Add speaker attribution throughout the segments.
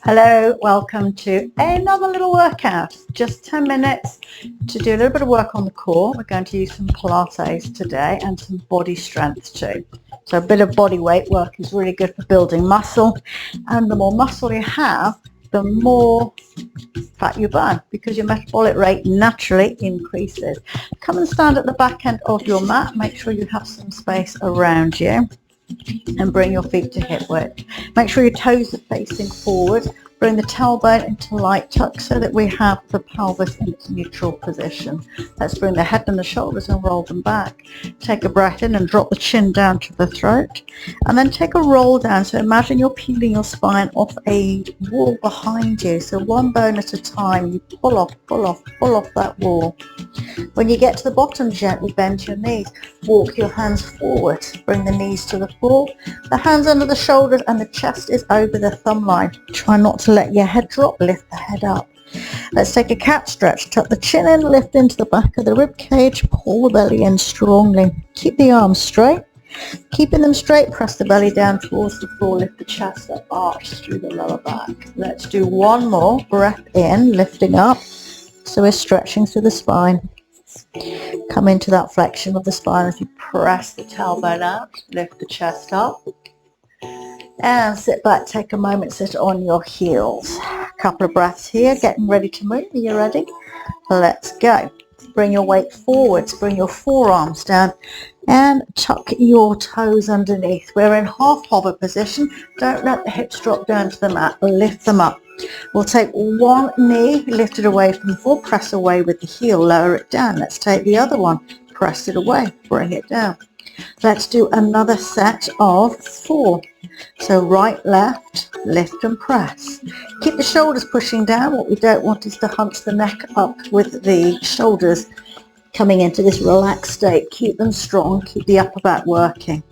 Speaker 1: Hello, welcome to another little workout. Just 10 minutes to do a little bit of work on the core. We're going to use some Pilates today and some body strength too. So a bit of body weight work is really good for building muscle, and the more muscle you have, the more fat you burn because your metabolic rate naturally increases. Come and stand at the back end of your mat. Make sure you have some space around you. And bring your feet to hip width. Make sure your toes are facing forward. Bring the tailbone into light tuck so that we have the pelvis in its neutral position. Let's bring the head and the shoulders and roll them back. Take a breath in and drop the chin down to the throat. And then take a roll down. So imagine you're peeling your spine off a wall behind you. So one bone at a time, you pull off that wall. When you get to the bottom, gently bend your knees. Walk your hands forward. Bring the knees to the floor. The hands under the shoulders and the chest is over the thumb line. Try not to let your head drop. Lift the head up. Let's take a cat stretch. Tuck the chin in, lift into the back of the rib cage. Pull the belly in strongly. Keep the arms straight. Keeping them straight, press the belly down towards the floor. Lift the chest up, arch through the lower back. Let's do one more. Breath in, lifting up. So we're stretching through the spine. Come into that flexion of the spine as you press the tailbone out, lift the chest up, and sit back. Take a moment, sit on your heels. A couple of breaths here, getting ready to move. Are you ready? Let's go. Bring your weight forwards, bring your forearms down, and tuck your toes underneath. We're in half hover position. Don't let the hips drop down to the mat. Lift them up. We'll take one knee, lift it away from the floor, press away with the heel, lower it down. Let's take the other one, press it away, bring it down. Let's do another set of 4. So right, left, lift and press. Keep the shoulders pushing down. What we don't want is to hunch the neck up with the shoulders coming into this relaxed state. Keep them strong, keep the upper back working.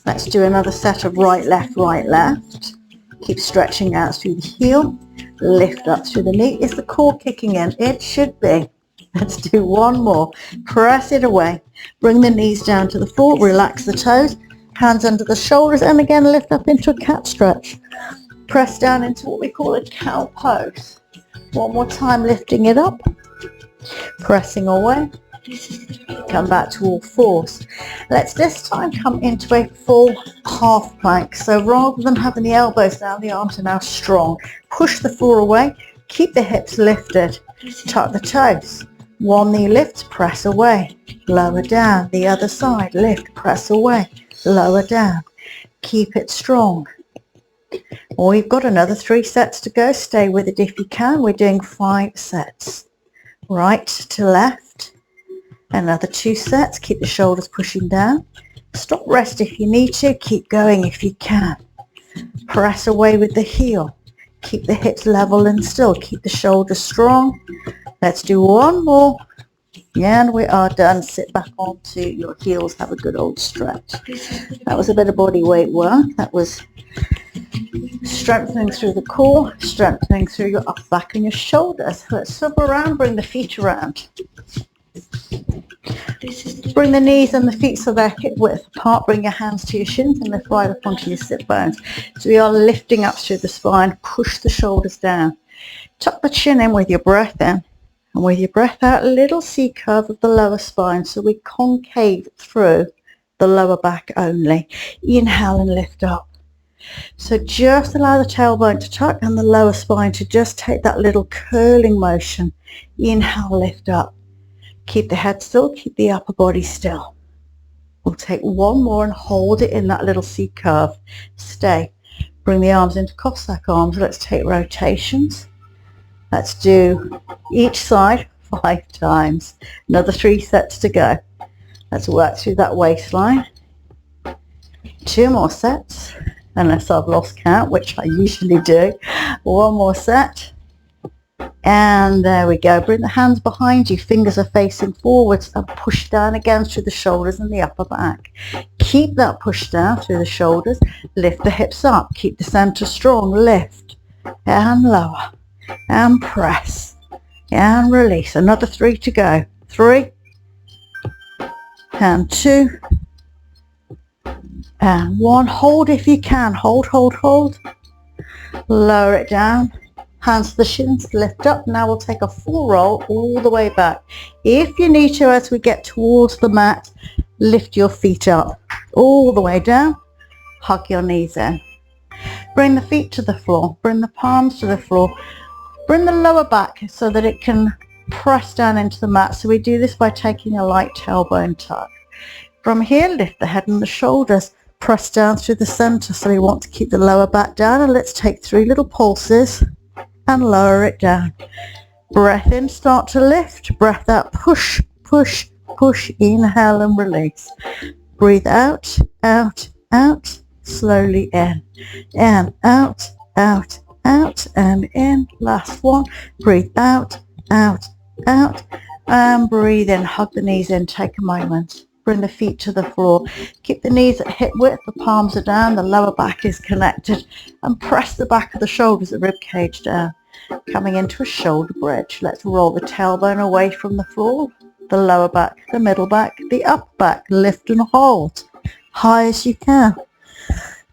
Speaker 1: Let's do another set of right, left, right, left. Keep stretching out through the heel, lift up through the knee. Is the core kicking in? It should be. Let's do one more. Press it away. Bring the knees down to the floor, relax the toes, hands under the shoulders, and again lift up into a cat stretch. Press down into what we call a cow pose. One more time, lifting it up, pressing away. Come back to all fours. Let's this time come into a full half plank. So rather than having the elbows down, the arms are now strong. Push the floor away. Keep the hips lifted. Tuck the toes. One knee lifts, press away. Lower down. The other side. Lift, press away. Lower down. Keep it strong. We've got another 3 sets to go. Stay with it if you can. We're doing 5 sets. Right to left. Another 2 sets. Keep the shoulders pushing down. Stop, rest if you need to. Keep going if you can. Press away with the heel. Keep the hips level and still. Keep the shoulders strong. Let's do one more. And we are done. Sit back onto your heels. Have a good old stretch. That was a bit of body weight work. That was strengthening through the core, strengthening through your upper back and your shoulders. Let's swivel around, bring the feet around. Bring the knees and the feet so they're hip width apart. Bring your hands to your shins and lift right up onto your sit bones. So we are lifting up through the spine. Push the shoulders down. Tuck the chin in with your breath in. And with your breath out, a little C curve of the lower spine. So we concave through the lower back only. Inhale and lift up. So just allow the tailbone to tuck and the lower spine to just take that little curling motion. Inhale, lift up. Keep the head still, keep the upper body still. We'll take one more and hold it in that little C curve. Stay. Bring the arms into Cossack arms. Let's take rotations. Let's do each side 5 times. Another 3 sets to go. Let's work through that waistline. 2 more sets, unless I've lost count, which I usually do. 1 more set. And there we go. Bring the hands behind you. Fingers are facing forwards and push down again through the shoulders and the upper back. Keep that push down through the shoulders. Lift the hips up. Keep the center strong. Lift and lower and press and release. Another 3 to go. 3 and 2 and 1. Hold if you can. Hold, hold, hold. Lower it down. Hands to the shins, lift up. Now we'll take a full roll all the way back. If you need to, as we get towards the mat, lift your feet up all the way down. Hug your knees in. Bring the feet to the floor. Bring the palms to the floor. Bring the lower back so that it can press down into the mat. So we do this by taking a light tailbone tuck. From here, lift the head and the shoulders. Press down through the center. So we want to keep the lower back down. And let's take 3 little pulses and lower it down. Breath in, start to lift. Breath out, push, push, push. Inhale and release. Breathe out, out, out. Slowly in. And out, out, out, and in. Last one. Breathe out, out, out. And breathe in. Hug the knees in. Take a moment. Bring the feet to the floor. Keep the knees at hip width. The palms are down. The lower back is connected. And press the back of the shoulders, the rib cage down. Coming into a shoulder bridge. Let's roll the tailbone away from the floor. The lower back, the middle back, the upper back. Lift and hold. High as you can.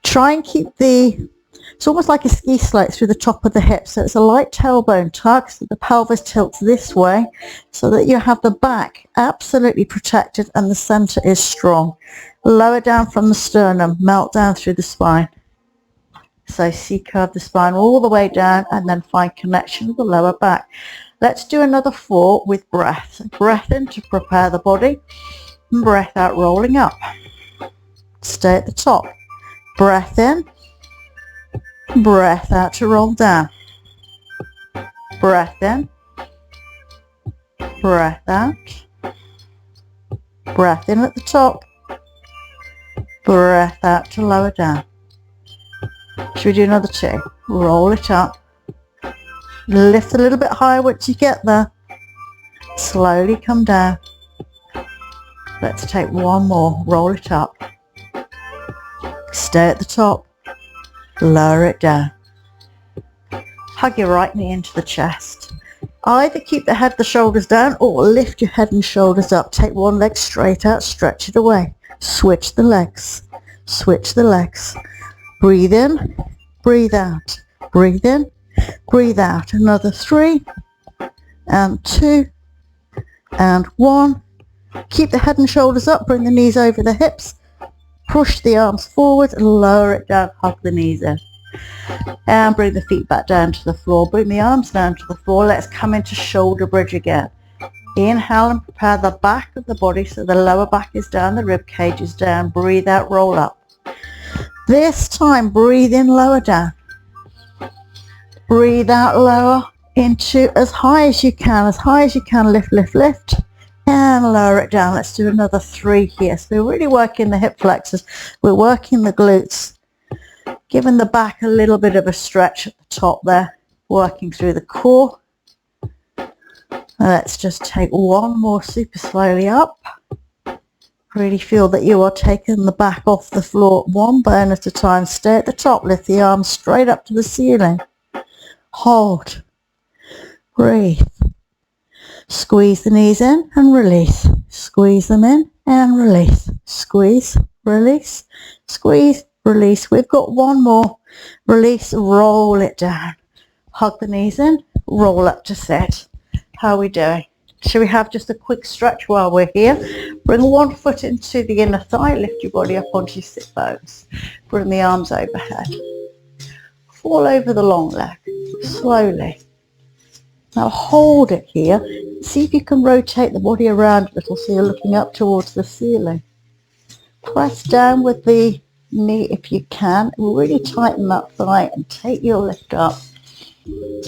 Speaker 1: Try and keep it's almost like a ski slope through the top of the hips. So it's a light tailbone tuck, so the pelvis tilts this way so that you have the back absolutely protected and the center is strong. Lower down from the sternum, melt down through the spine. So C-curve the spine all the way down and then find connection with the lower back. Let's do another 4 with breath. Breath in to prepare the body and breath out, rolling up. Stay at the top. Breath in, breath out to roll down. Breath in, breath out. Breath in at the top. Breath out to lower down. Should we do another 2? Roll it up. Lift a little bit higher once you get there. Slowly come down. Let's take 1 more. Roll it up. Stay at the top. Lower it down. Hug your right knee into the chest. Either keep the head, the shoulders down, or lift your head and shoulders up. Take 1 leg straight out, stretch it away. Switch the legs. Switch the legs. Breathe in, breathe out. Breathe in, breathe out. Another 3 and 2 and 1. Keep the head and shoulders up. Bring the knees over the hips. Push the arms forward and lower it down. Hug the knees in. And bring the feet back down to the floor. Bring the arms down to the floor. Let's come into shoulder bridge again. Inhale and prepare the back of the body so the lower back is down, the rib cage is down. Breathe out, roll up. This time, breathe in, lower down. Breathe out, lower into as high as you can. As high as you can, lift, lift, lift. And lower it down. Let's do another 3 here. So we're really working the hip flexors. We're working the glutes. Giving the back a little bit of a stretch at the top there. Working through the core. Let's just take 1 more super slowly up. Really feel that you are taking the back off the floor 1 bone at a time. Stay at the top. Lift the arms straight up to the ceiling. Hold. Breathe. Squeeze the knees in and release. Squeeze them in and release. Squeeze, release, squeeze, release. We've got 1 more. Release, roll it down. Hug the knees in, roll up to sit. How are we doing? Should we have just a quick stretch while we're here? Bring 1 foot into the inner thigh. Lift your body up onto your sit bones. Bring the arms overhead. Fall over the long leg. Slowly. Now hold it here. See if you can rotate the body around a little so you're looking up towards the ceiling. Press down with the knee if you can. Really tighten that thigh and take your lift up.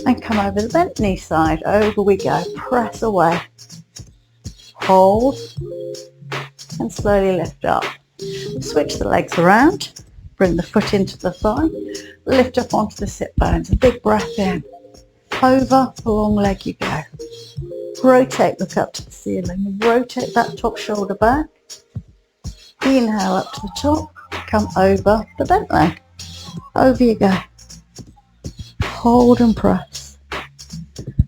Speaker 1: And come over the bent knee side. Over we go. Press away. Hold. And slowly lift up. Switch the legs around. Bring the foot into the thigh. Lift up onto the sit bones. A big breath in. Over the long leg you go. Rotate, look up to the ceiling. Rotate that top shoulder back. Inhale up to the top. Come over the bent leg. Over you go. Hold and press.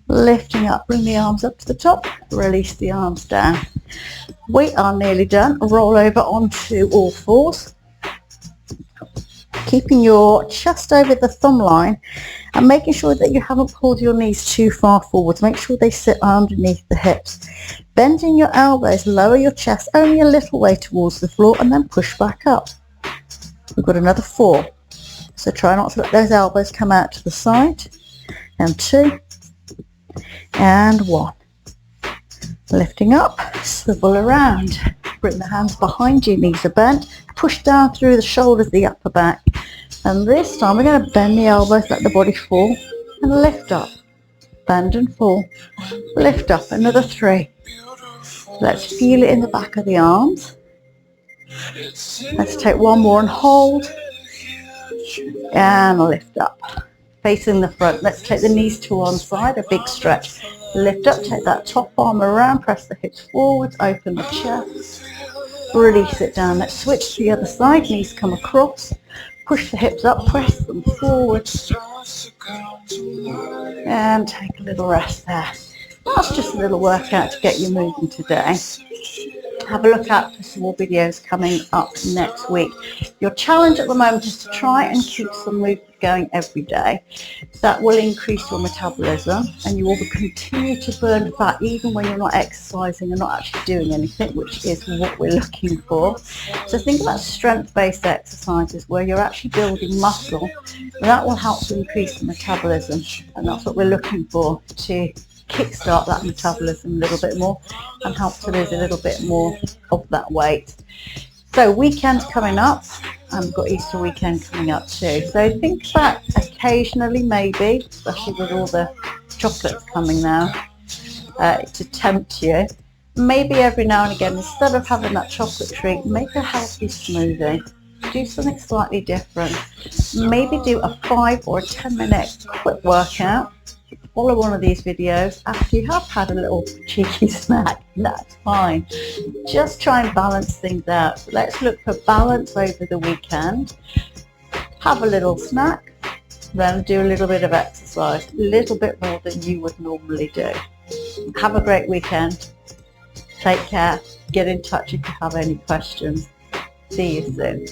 Speaker 1: Lifting up, bring the arms up to the top. Release the arms down. We are nearly done. Roll over onto all fours. keeping your chest over the thumb line and making sure that you haven't pulled your knees too far forwards. Make sure they sit underneath the hips. Bending your elbows, lower your chest only a little way towards the floor and then push back up. We've got another 4. So try not to let those elbows come out to the side. And 2. And 1. Lifting up, swivel around. Bring the hands behind you, knees are bent. Push down through the shoulders, the upper back. And this time we're going to bend the elbows, let the body fall, and lift up. Bend and fall. Lift up, another 3. Let's feel it in the back of the arms. Let's take one more and hold. And lift up. Facing the front. Let's take the knees to one side, a big stretch. Lift up, take that top arm around, press the hips forwards, open the chest. Release it down. Let's switch to the other side. Knees come across. Push the hips up, press them forward. And take a little rest there. That's just a little workout to get you moving today. Have a look out for some more videos coming up next week. Your challenge at the moment is to try and keep some movement going every day. That will increase your metabolism and you will continue to burn fat even when you're not exercising and not actually doing anything, which is what we're looking for. So think about strength-based exercises where you're actually building muscle. That will help to increase the metabolism, and that's what we're looking for, to kickstart that metabolism a little bit more and help to lose a little bit more of that weight. So weekend's coming up, and we've got Easter weekend coming up too. So think about occasionally, maybe, especially with all the chocolates coming now, to tempt you. Maybe every now and again, instead of having that chocolate treat, make a healthy smoothie. Do something slightly different. Maybe do a 5 or 10 minute quick workout. Follow one of these videos after you have had a little cheeky snack. That's fine. Just try and balance things out. Let's look for balance over the weekend. Have a little snack, then do a little bit of exercise, a little bit more than you would normally do. Have a great weekend. Take care. Get in touch if you have any questions. See you soon.